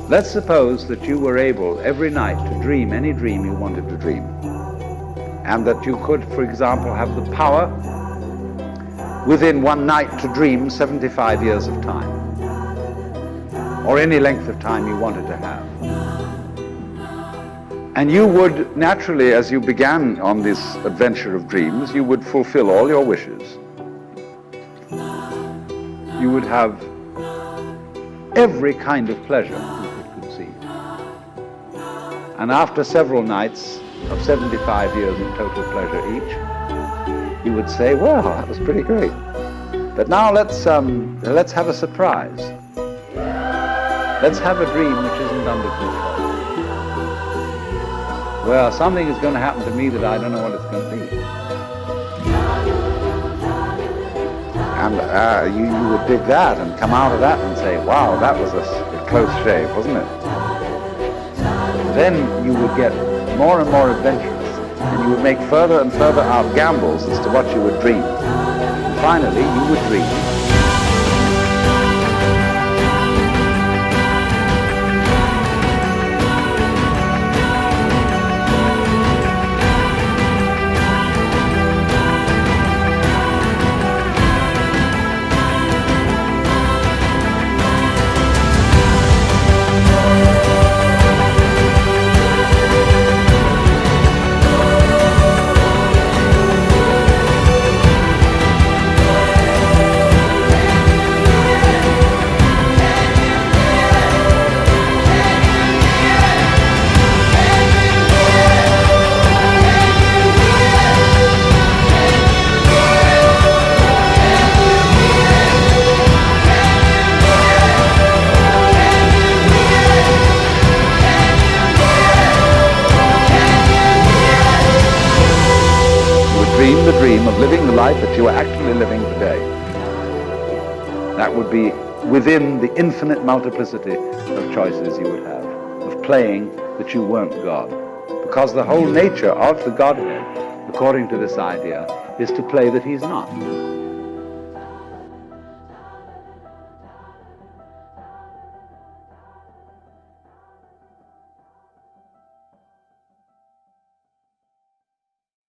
Let's suppose that you were able every night to dream any dream you wanted to dream, and that you could, for example, have the power within one night to dream 75 years of time, or any length of time you wanted to have. And you would naturally, as you began on this adventure of dreams, you would fulfill all your wishes. You would have every kind of pleasure you could conceive. And after several nights of 75 years of total pleasure each, you would say, well, that was pretty great. But now let's have a surprise. Let's have a dream which isn't under control. Well, something is going to happen to me that I don't know what it's going to be. And you would dig that and come out of that and say, wow, that was a close shave, wasn't it? Then you would get more and more adventurous, and you would make further and further out gambles as to what you would dream. And finally, you would dream. The dream of living the life that you are actually living today. That would be within the infinite multiplicity of choices you would have, of playing that you weren't God. Because the whole nature of the Godhead, according to this idea, is to play that he's not.